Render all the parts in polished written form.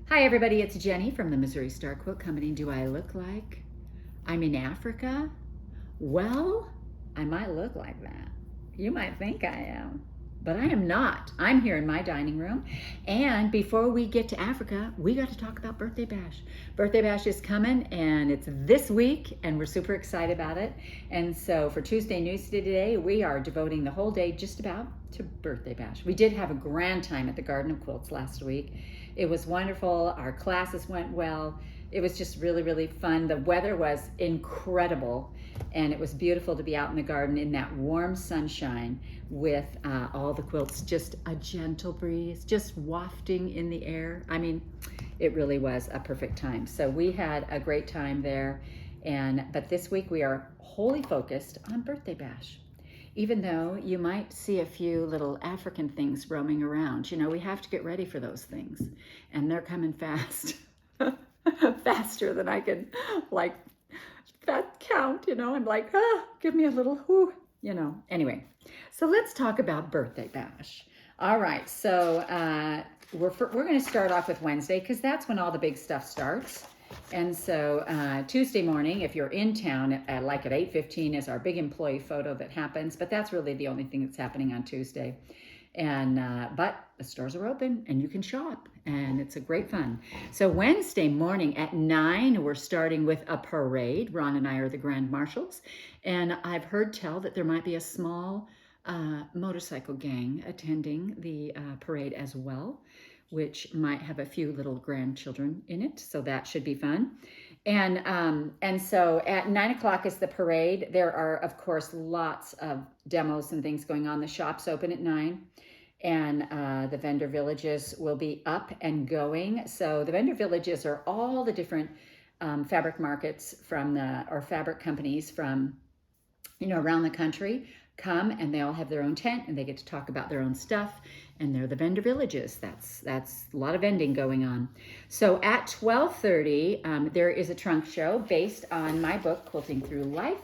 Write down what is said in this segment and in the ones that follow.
Hi everybody, it's Jenny from the Missouri Star Quilt Company. Do I look like I'm in Africa? Well, I might look like that. You might think I am, but I am not. I'm here in my dining room. And before we get to Africa, we got to talk about Birthday Bash. Birthday Bash is coming and it's this week and we're super excited about it. And so for Tuesday Newsday today, we are devoting the whole day just about to Birthday Bash. We did have a grand time at the Garden of Quilts last week. It was wonderful. Our classes went well. It was just really, really fun. The weather was incredible, and it was beautiful to be out in the garden in that warm sunshine with all the quilts, just a gentle breeze, just wafting in the air. I mean, it really was a perfect time. So we had a great time there, but this week we are wholly focused on Birthday Bash. Even though you might see a few little African things roaming around, you know, we have to get ready for those things, and they're coming fast. Faster than I can count, you know. I'm like, give me a little whoo, you know. Anyway, so let's talk about Birthday Bash. All right, so we're going to start off with Wednesday because that's when all the big stuff starts. And so Tuesday morning, if you're in town, like at 8:15 is our big employee photo that happens, but that's really the only thing that's happening on Tuesday. And but the stores are open and you can shop and it's a great fun. So Wednesday morning at 9, we're starting with a parade. Ron and I are the grand marshals, and I've heard tell that there might be a small motorcycle gang attending the parade as well, which might have a few little grandchildren in it, so that should be fun. And so at 9 o'clock is the parade. There are, of course, lots of demos and things going on. The shop's open at 9, and the vendor villages will be up and going. So the vendor villages are all the different fabric markets or fabric companies from, you know, around the country come, and they all have their own tent and they get to talk about their own stuff, and they're the vendor villages. That's a lot of vending going on. So at 12:30 there is a trunk show based on my book Quilting Through Life.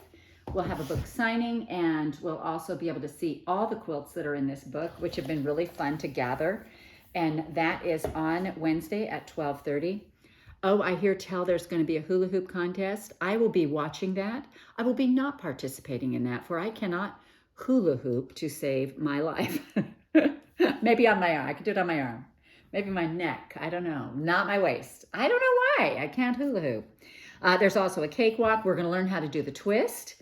We'll have a book signing, and we'll also be able to see all the quilts that are in this book, which have been really fun to gather, and that is on Wednesday at 12:30. Oh, I hear tell there's going to be a hula hoop contest. I will be watching that. I will be not participating in that, for I cannot hula hoop to save my life. Maybe on my arm. I could do it on my arm. Maybe my neck. I don't know. Not my waist. I don't know why. I can't hula hoop. There's also a cakewalk. We're going to learn how to do the twist.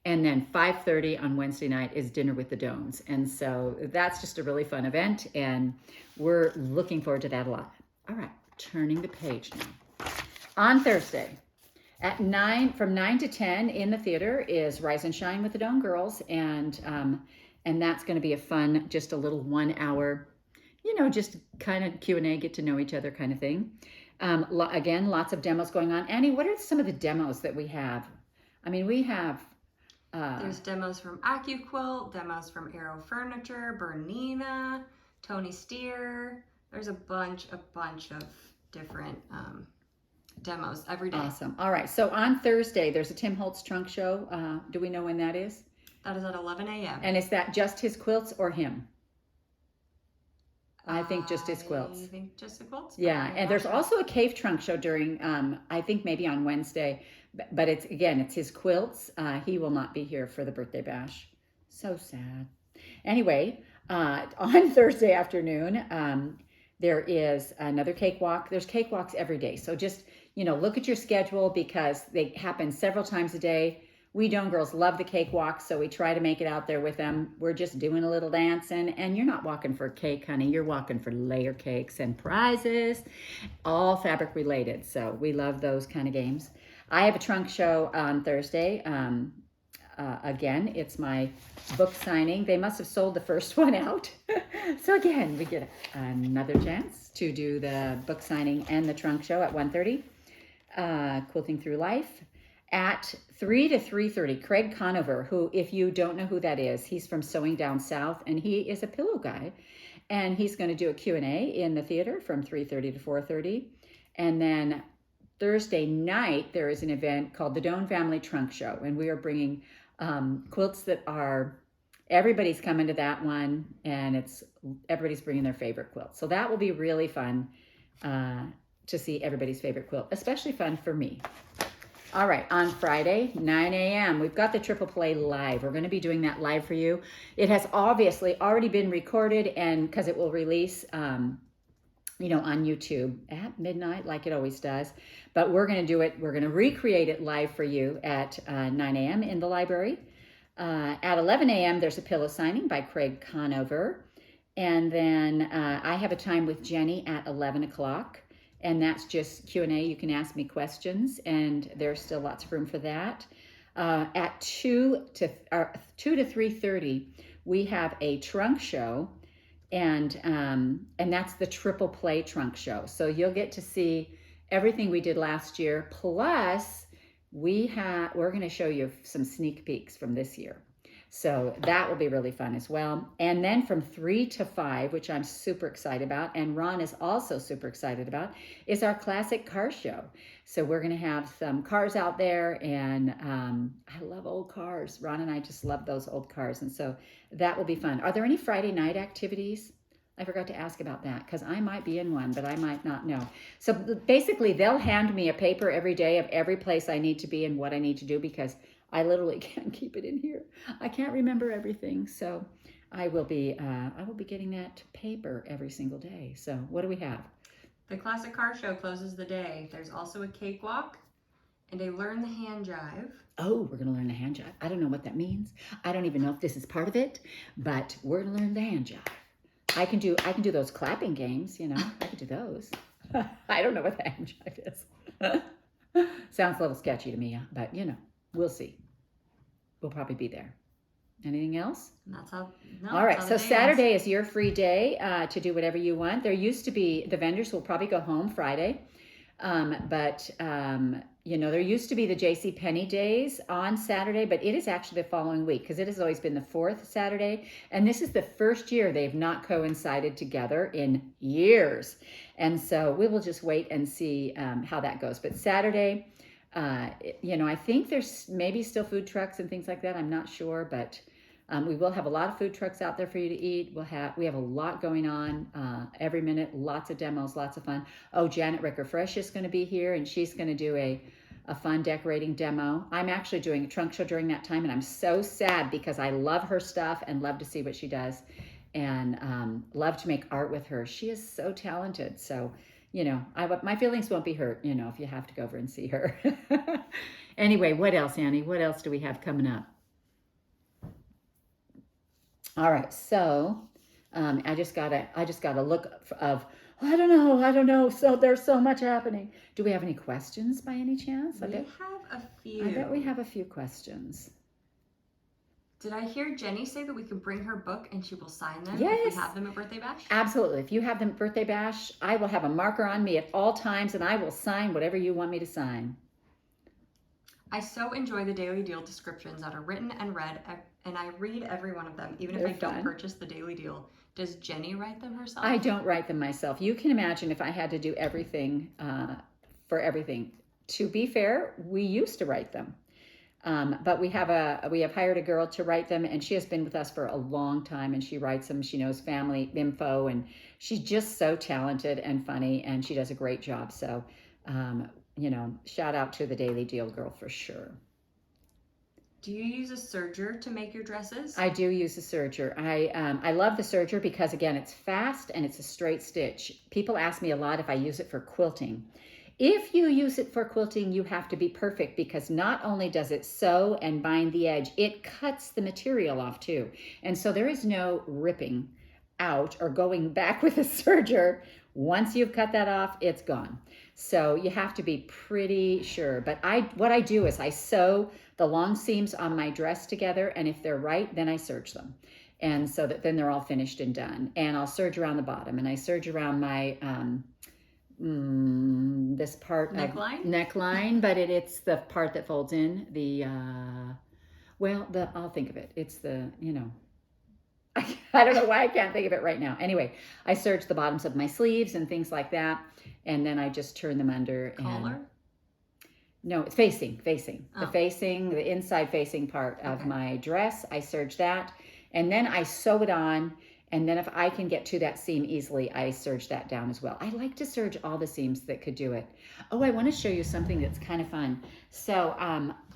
And then 5:30 on Wednesday night is Dinner with the Dones. And so that's just a really fun event, and we're looking forward to that a lot. All right, turning the page now. On Thursday, at 9, from 9 to 10 in the theater is Rise and Shine with the Doan Girls, and that's going to be a fun, just a little 1 hour, you know, just kind of Q&A, get to know each other kind of thing. Again, lots of demos going on. Annie, what are some of the demos that we have? I mean, we have... there's demos from AccuQuilt, demos from Arrow Furniture, Bernina, Tony Steer. There's a bunch of different demos every day. Awesome. All right. So on Thursday, there's a Tim Holtz trunk show. Do we know when that is? That is at 11 a.m. And is that just his quilts or him? I think just his quilts. I think just the quilts. Yeah. And there's also a cave trunk show during, I think maybe on Wednesday. But it's his quilts. He will not be here for the Birthday Bash. So sad. Anyway, on Thursday afternoon, there is another cakewalk. There's cakewalks every day. So just, you know, look at your schedule because they happen several times a day. We Doan Girls love the cakewalk, so we try to make it out there with them. We're just doing a little dancing, and you're not walking for cake, honey. You're walking for layer cakes and prizes, all fabric related. So we love those kind of games. I have a trunk show on Thursday. Again, it's my book signing. They must have sold the first one out. So again, we get another chance to do the book signing and the trunk show at 1:30. Quilting Through Life. At 3 to 3:30, Craig Conover, who, if you don't know who that is, he's from Sewing Down South, and he is a pillow guy. And he's going to do a Q&A in the theater from 3:30 to 4:30. And then Thursday night, there is an event called the Doan Family Trunk Show, and we are bringing quilts that are, everybody's coming to that one, and everybody's bringing their favorite quilt. So that will be really fun to see everybody's favorite quilt, especially fun for me. All right, on Friday, 9 a.m., we've got the Triple Play live. We're going to be doing that live for you. It has obviously already been recorded, and because it will release, on YouTube at midnight like it always does. But we're going to do it. We're going to recreate it live for you at 9 a.m. in the library. At 11 a.m., there's a pillow signing by Craig Conover. And then I have a time with Jenny at 11 o'clock. And that's just Q&A. You can ask me questions, and there's still lots of room for that. At 2 to 3:30, we have a trunk show, and that's the Triple Play trunk show. So you'll get to see everything we did last year. Plus, we're going to show you some sneak peeks from this year. So that will be really fun as well. And then from 3 to 5, which I'm super excited about, and Ron is also super excited about, is our classic car show. So we're going to have some cars out there, and I love old cars. Ron and I just love those old cars, and so that will be fun. Are there any Friday night activities? I forgot to ask about that because I might be in one, but I might not know. So basically, they'll hand me a paper every day of every place I need to be and what I need to do, because I literally can't keep it in here. I can't remember everything. So I will be getting that paper every single day. So what do we have? The classic car show closes the day. There's also a cakewalk and a learn the hand jive. Oh, we're going to learn the hand jive. I don't know what that means. I don't even know if this is part of it, but we're going to learn the hand jive. I can do those clapping games, I can do those. I don't know what the hand jive is. Sounds a little sketchy to me, but we'll see. We'll probably be there. Anything else? All right. So Saturday is your free day to do whatever you want. There used to be, the vendors will probably go home Friday. But there used to be the J.C. Penney days on Saturday, but it is actually the following week because it has always been the fourth Saturday. And this is the first year they've not coincided together in years. And so we will just wait and see how that goes. But Saturday, I think there's maybe still food trucks and things like that. I'm not sure, but we will have a lot of food trucks out there for you to eat. We have a lot going on every minute, lots of demos, lots of fun. Oh, Janet Ricker Fresh is going to be here, and she's going to do a fun decorating demo. I'm actually doing a trunk show during that time, and I'm so sad because I love her stuff and love to see what she does, and love to make art with her. She is so talented. So my feelings won't be hurt, if you have to go over and see her. Anyway, what else, Annie? What else do we have coming up? All right, so I just got a look of, I don't know. So there's so much happening. Do we have any questions by any chance? We have a few. I bet we have a few questions. Did I hear Jenny say that we could bring her book and she will sign them Yes. if we have them at Birthday Bash? Absolutely. If you have them at Birthday Bash, I will have a marker on me at all times, and I will sign whatever you want me to sign. I so enjoy the Daily Deal descriptions that are written and read, and I read every one of them, even if I don't purchase the Daily Deal. Does Jenny write them herself? I don't write them myself. You can imagine if I had to do everything for everything. To be fair, we used to write them. But we have hired a girl to write them, and she has been with us for a long time, and she writes them. She knows family info, and she's just so talented and funny, and she does a great job. So, shout out to the Daily Deal girl for sure. Do you use a serger to make your dresses? I do use a serger. I love the serger because, again, it's fast and it's a straight stitch. People ask me a lot if I use it for quilting. If you use it for quilting, you have to be perfect because not only does it sew and bind the edge, it cuts the material off too. And so there is no ripping out or going back with a serger. Once you've cut that off, it's gone. So you have to be pretty sure. But what I do is I sew the long seams on my dress together, and if they're right, then I serge them. And so that then they're all finished and done. And I'll serge around the bottom, and I serge around my this part neckline, but it's the part that folds in I'll think of it. It's the, I don't know why I can't think of it right now. Anyway, I serge the bottoms of my sleeves and things like that, and then I just turn them under. Collar? No, it's facing. Oh. The inside facing part of my dress, I serge that, and then I sew it on. And then if I can get to that seam easily, I serge that down as well. I like to serge all the seams that could do it. Oh, I want to show you something that's kind of fun. So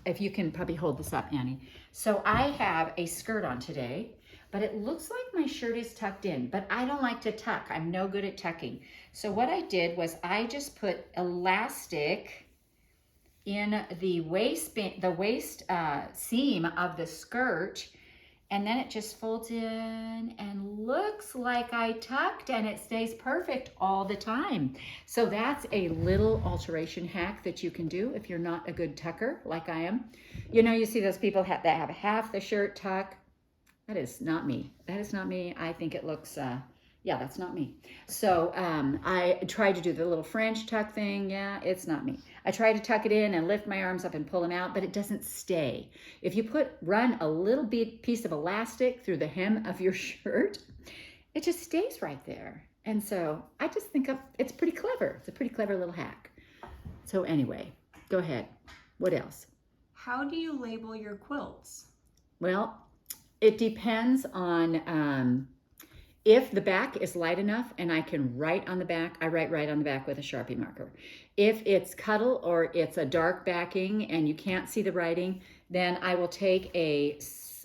if you can probably hold this up, Annie. So I have a skirt on today, but it looks like my shirt is tucked in, but I don't like to tuck. I'm no good at tucking. So what I did was I just put elastic in the waist seam of the skirt, and then it just folds in and looks like I tucked, and it stays perfect all the time. So that's a little alteration hack that you can do if you're not a good tucker like I am. You know, you see those people that have half the shirt tuck. That is not me. That is not me. I think it looks, yeah, that's not me. So I tried to do the little French tuck thing. Yeah, it's not me. I try to tuck it in and lift my arms up and pull them out, but it doesn't stay. If you run a little piece of elastic through the hem of your shirt, it just stays right there. And so I just think it's pretty clever. It's a pretty clever little hack. So anyway, go ahead. What else? How do you label your quilts? Well, it depends on if the back is light enough and I can write on the back, I write right on the back with a Sharpie marker. If it's cuddle or it's a dark backing and you can't see the writing, then I will take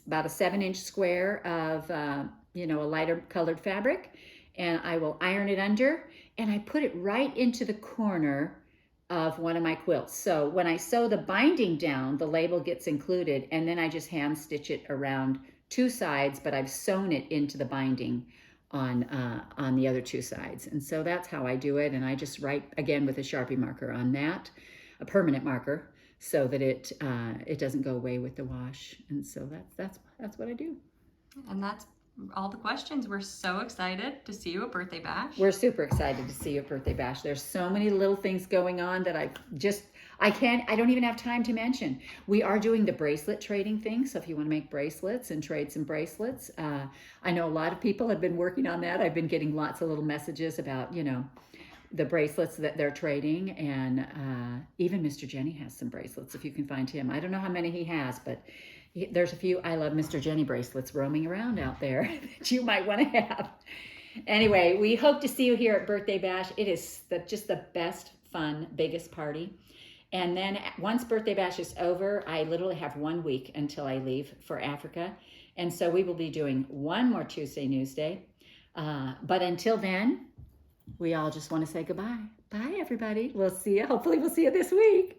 about a 7-inch square of a lighter colored fabric, and I will iron it under, and I put it right into the corner of one of my quilts. So when I sew the binding down, the label gets included, and then I just hand stitch it around 2 sides, but I've sewn it into the binding on the other 2 sides. And so that's how I do it. And I just write again with a Sharpie marker on that, a permanent marker, so that it doesn't go away with the wash. And so that's what I do. And that's all the questions. We're so excited to see you at Birthday Bash. We're super excited to see you at Birthday Bash. There's so many little things going on that I don't even have time to mention. We are doing the bracelet trading thing. So if you want to make bracelets and trade some bracelets, I know a lot of people have been working on that. I've been getting lots of little messages about, the bracelets that they're trading. And even Mr. Jenny has some bracelets if you can find him. I don't know how many he has, but there's a few I Love Mr. Jenny bracelets roaming around out there that you might want to have. Anyway, we hope to see you here at Birthday Bash. It is just the best, fun, biggest party. And then once Birthday Bash is over, I literally have 1 week until I leave for Africa. And so we will be doing one more Tuesday Newsday. But until then, we all just want to say goodbye. Bye, everybody. We'll see you. Hopefully we'll see you this week.